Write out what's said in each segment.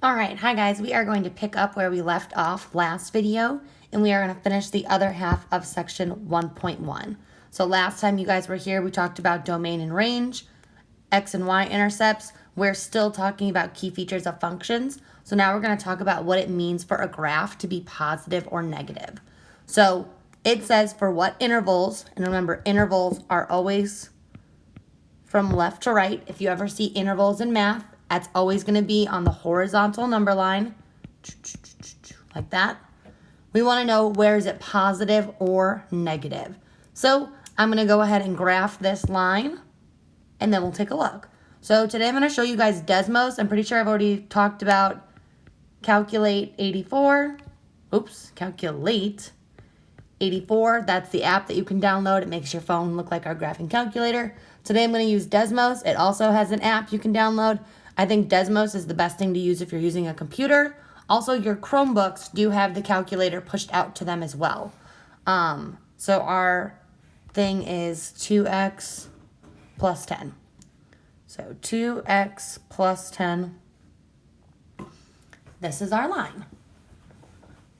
Alright, hi guys, we are going to pick up where we left off last video, and we are going to finish the other half of section 1.1. So last time you guys were here, we talked about domain and range, x and y intercepts. We're still talking about key features of functions. So now we're going to talk about what it means for a graph to be positive or negative. So it says for what intervals, and remember intervals are always from left to right. If you ever see intervals in math, that's always going to be on the horizontal number line, like that. We want to know where is it positive or negative. So I'm going to go ahead and graph this line, and then we'll take a look. So today I'm going to show you guys Desmos. I'm pretty sure I've already talked about Calculate 84. Calculate 84. That's the app that you can download. It makes your phone look like our graphing calculator. Today I'm going to use Desmos. It also has an app you can download. I think Desmos is the best thing to use if you're using a computer. Also, your Chromebooks do have the calculator pushed out to them as well. So our thing is 2x plus 10. So 2x plus 10. This is our line.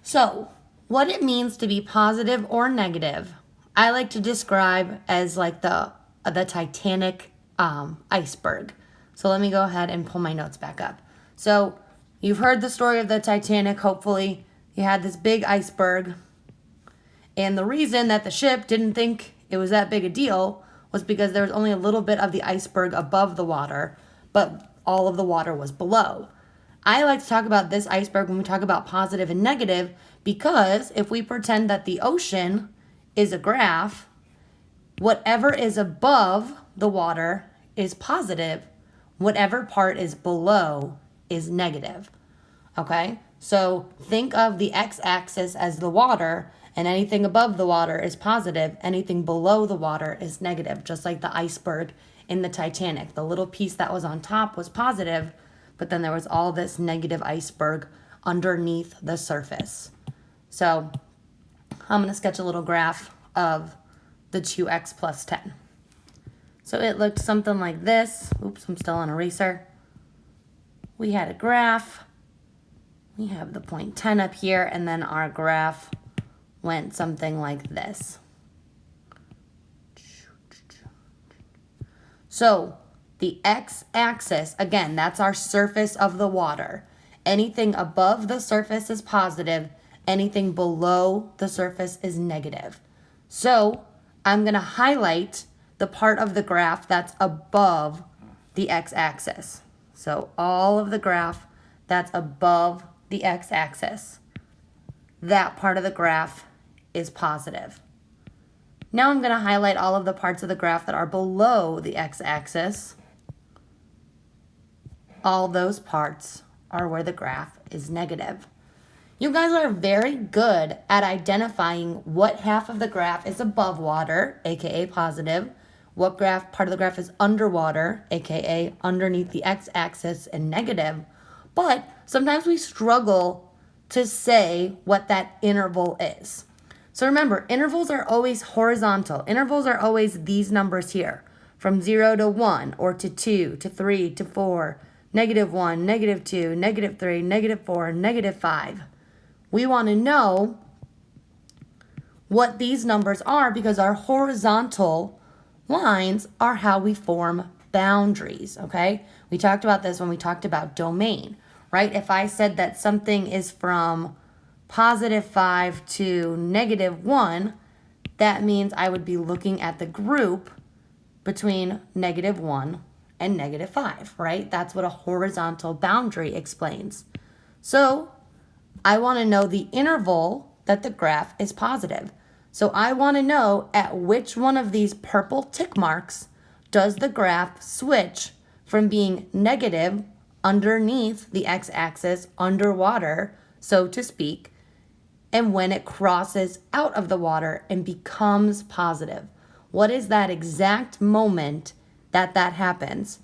So what it means to be positive or negative, I like to describe as like the Titanic iceberg. So let me go ahead and pull my notes back up. So you've heard the story of the Titanic, hopefully. You had this big iceberg. And the reason that the ship didn't think it was that big a deal was because there was only a little bit of the iceberg above the water, but all of the water was below. I like to talk about this iceberg when we talk about positive and negative, because if we pretend that the ocean is a graph, whatever is above the water is positive. Whatever part is below is negative, okay? So think of the x-axis as the water, and anything above the water is positive. Anything below the water is negative, just like the iceberg in the Titanic. The little piece that was on top was positive, but then there was all this negative iceberg underneath the surface. So I'm going to sketch a little graph of the 2x plus 10. So it looked something like this. Oops, I'm still on eraser. We had a graph. We have the point 10 up here, and then our graph went something like this. So the x-axis, again, that's our surface of the water. Anything above the surface is positive. Anything below the surface is negative. So I'm going to highlight the part of the graph that's above the x-axis. So all of the graph that's above the x-axis, that part of the graph is positive. Now I'm going to highlight all of the parts of the graph that are below the x-axis. All those parts are where the graph is negative. You guys are very good at identifying what half of the graph is above water, aka positive, what part of the graph is underwater, aka underneath the x-axis and negative, but sometimes we struggle to say what that interval is. So remember, intervals are always horizontal. Intervals are always these numbers here, from 0 to 1, or to 2, to 3, to 4, -1, -2, -3, -4, -5. We want to know what these numbers are because our horizontal lines are how we form boundaries, okay? We talked about this when we talked about domain, right? If I said that something is from +5 to -1, that means I would be looking at the group between -1 and -5, right? That's what a horizontal boundary explains. So I want to know the interval that the graph is positive. So I want to know at which one of these purple tick marks does the graph switch from being negative underneath the x-axis, underwater, so to speak, and when it crosses out of the water and becomes positive. What is that exact moment that happens?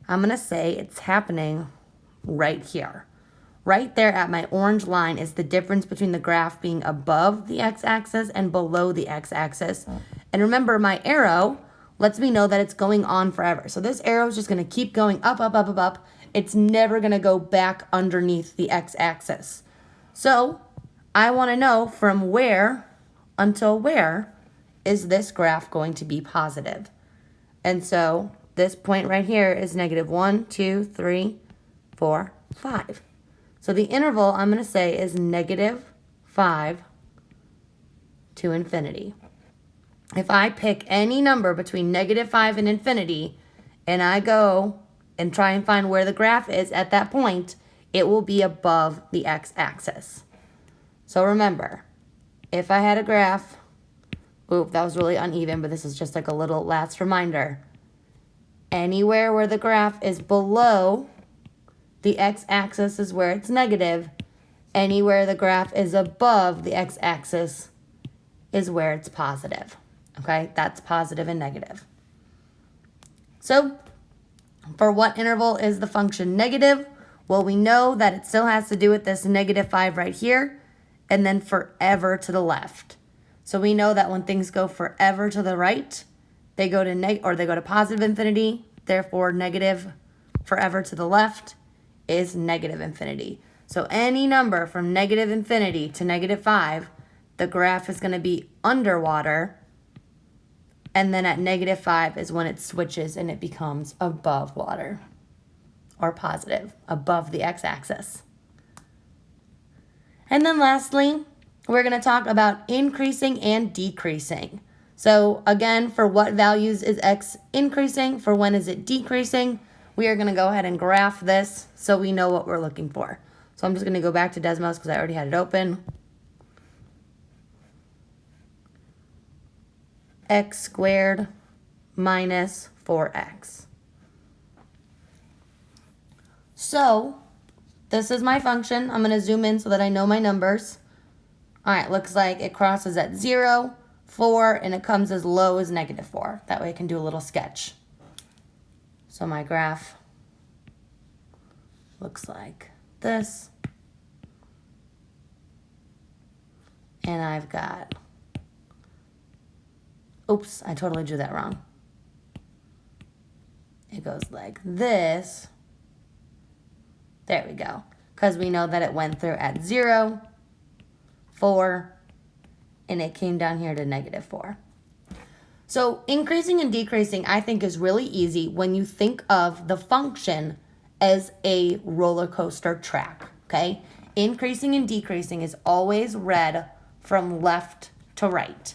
I'm going to say it's happening right here. Right there at my orange line is the difference between the graph being above the x-axis and below the x-axis. And remember, my arrow lets me know that it's going on forever. So this arrow is just going to keep going up, up, up, up, up. It's never going to go back underneath the x-axis. So I want to know from where until where is this graph going to be positive. And so this point right here is negative 1, 2, 3, 4, 5. So the interval I'm going to say is negative 5 to infinity. If I pick any number between negative 5 and infinity, and I go and try and find where the graph is at that point, it will be above the x-axis. So remember, if I had a graph, oop, that was really uneven, but this is just like a little last reminder. Anywhere where the graph is below the x-axis is where it's negative. Anywhere the graph is above the x-axis is where it's positive. Okay, that's positive and negative. So, for what interval is the function negative? Well, we know that it still has to do with this negative 5 right here, and then forever to the left. So we know that when things go forever to the right, they go to positive infinity. Therefore, negative forever to the left is negative infinity. So any number from negative infinity to negative 5, the graph is going to be underwater. And then at negative 5 is when it switches and it becomes above water, or positive, above the x-axis. And then lastly, we're going to talk about increasing and decreasing. So again, for what values is x increasing? For when is it decreasing? We are going to go ahead and graph this so we know what we're looking for. So I'm just going to go back to Desmos because I already had it open. X squared minus 4x. So this is my function. I'm going to zoom in so that I know my numbers. All right, looks like it crosses at 0, 4, and it comes as low as negative 4. That way I can do a little sketch. So my graph looks like this. And I've got, oops, I totally drew that wrong. It goes like this. There we go. Because we know that it went through at 0, 4, and it came down here to negative 4. So increasing and decreasing, I think, is really easy when you think of the function as a roller coaster track, okay? Increasing and decreasing is always read from left to right.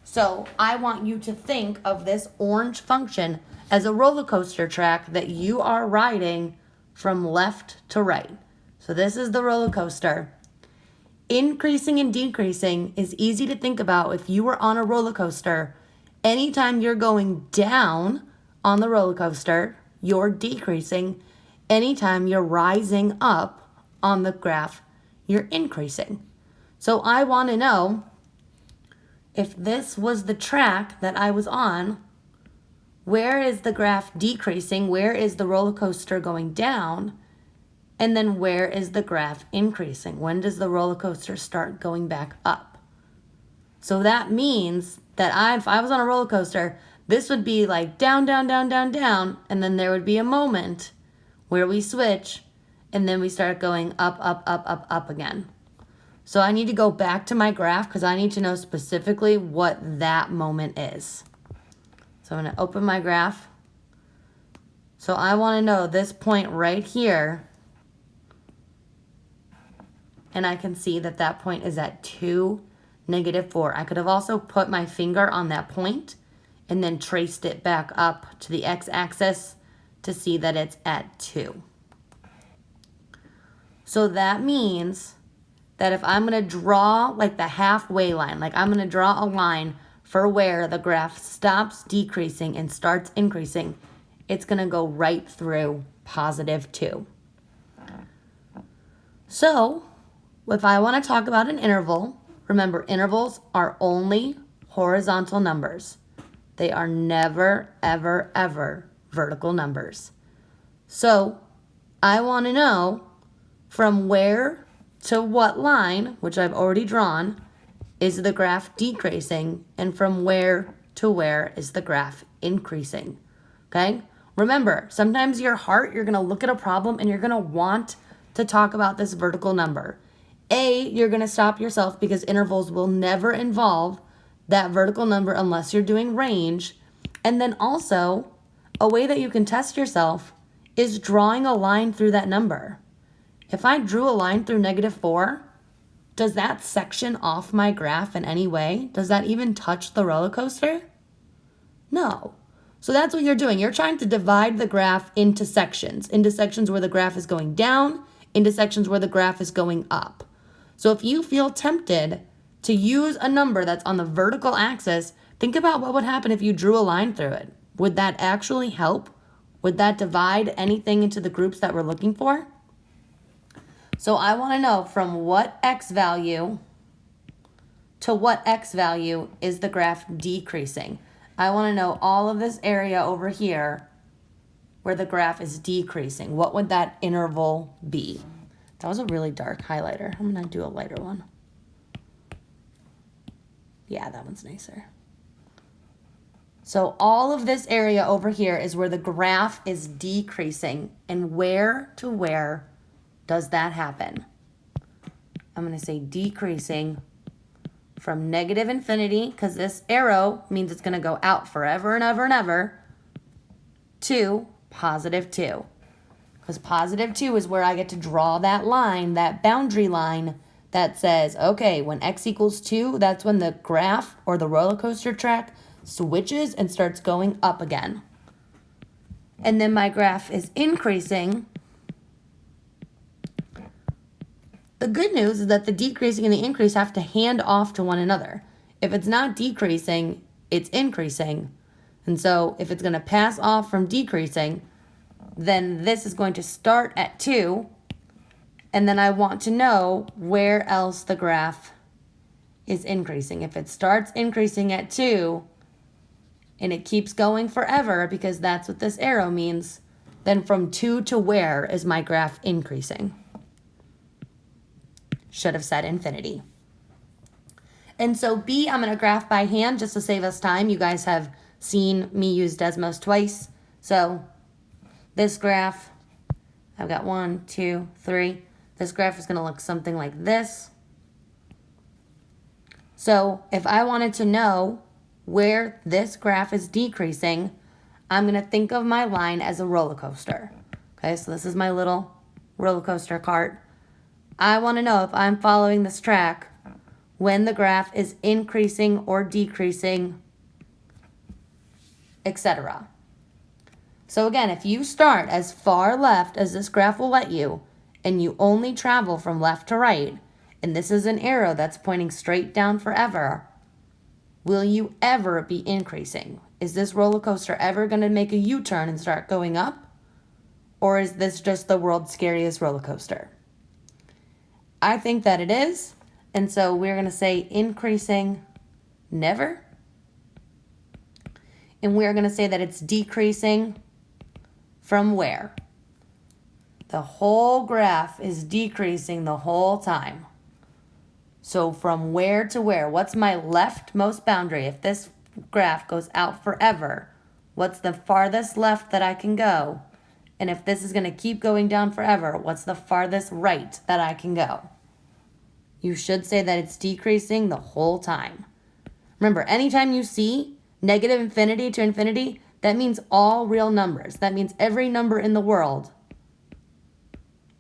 So I want you to think of this orange function as a roller coaster track that you are riding from left to right. So this is the roller coaster. Increasing and decreasing is easy to think about. If you were on a roller coaster, anytime you're going down on the roller coaster, you're decreasing. Anytime you're rising up on the graph, you're increasing. So I want to know, if this was the track that I was on, where is the graph decreasing? Where is the roller coaster going down? And then where is the graph increasing? When does the roller coaster start going back up? So that means that if I was on a roller coaster, this would be like down, down, down, down, down, and then there would be a moment where we switch, and then we start going up, up, up, up, up again. So I need to go back to my graph because I need to know specifically what that moment is. So I'm going to open my graph. So I want to know this point right here. And I can see that that point is at 2, negative 4. I could have also put my finger on that point and then traced it back up to the x-axis to see that it's at 2. So that means that if I'm going to draw like the halfway line, like I'm going to draw a line for where the graph stops decreasing and starts increasing, it's going to go right through positive 2. So if I want to talk about an interval, remember, intervals are only horizontal numbers. They are never, ever, ever vertical numbers. So I want to know from where to what line, which I've already drawn, is the graph decreasing, and from where to where is the graph increasing, okay? Remember, sometimes your heart, you're going to look at a problem and you're going to want to talk about this vertical number. You're going to stop yourself because intervals will never involve that vertical number unless you're doing range. And then also, a way that you can test yourself is drawing a line through that number. If I drew a line through -4, does that section off my graph in any way? Does that even touch the roller coaster? No. So that's what you're doing. You're trying to divide the graph into sections where the graph is going down, into sections where the graph is going up. So if you feel tempted to use a number that's on the vertical axis, think about what would happen if you drew a line through it. Would that actually help? Would that divide anything into the groups that we're looking for? So I want to know from what x value to what x value is the graph decreasing. I want to know all of this area over here where the graph is decreasing. What would that interval be? That was a really dark highlighter. I'm going to do a lighter one. Yeah, that one's nicer. So all of this area over here is where the graph is decreasing. And where to where does that happen? I'm going to say decreasing from -infinity, because this arrow means it's going to go out forever and ever and ever, to +2. Because +2 is where I get to draw that line, that boundary line that says, okay, when x equals 2, that's when the graph or the roller coaster track switches and starts going up again. And then my graph is increasing. The good news is that the decreasing and the increase have to hand off to one another. If it's not decreasing, it's increasing. And so if it's going to pass off from decreasing, then this is going to start at 2. And then I want to know where else the graph is increasing. If it starts increasing at 2 and it keeps going forever, because that's what this arrow means, then from 2 to where is my graph increasing? Should have said infinity. And so B, I'm going to graph by hand just to save us time. You guys have seen me use Desmos twice. So this graph, I've got 1, 2, 3. This graph is going to look something like this. So if I wanted to know where this graph is decreasing, I'm going to think of my line as a roller coaster. Okay, so this is my little roller coaster cart. I want to know if I'm following this track when the graph is increasing or decreasing, etc. So again, if you start as far left as this graph will let you, and you only travel from left to right, and this is an arrow that's pointing straight down forever, will you ever be increasing? Is this roller coaster ever going to make a U-turn and start going up? Or is this just the world's scariest roller coaster? I think that it is, and so we're going to say increasing never. And we're going to say that it's decreasing from where? The whole graph is decreasing the whole time. So from where to where? What's my leftmost boundary? If this graph goes out forever, what's the farthest left that I can go? And if this is going to keep going down forever, what's the farthest right that I can go? You should say that it's decreasing the whole time. Remember, anytime you see -infinity to infinity, that means all real numbers. That means every number in the world,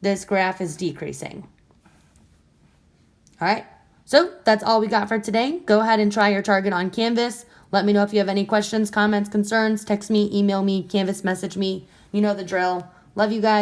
this graph is decreasing. All right, so that's all we got for today. Go ahead and try your target on Canvas. Let me know if you have any questions, comments, concerns. Text me, email me, Canvas message me. You know the drill. Love you guys.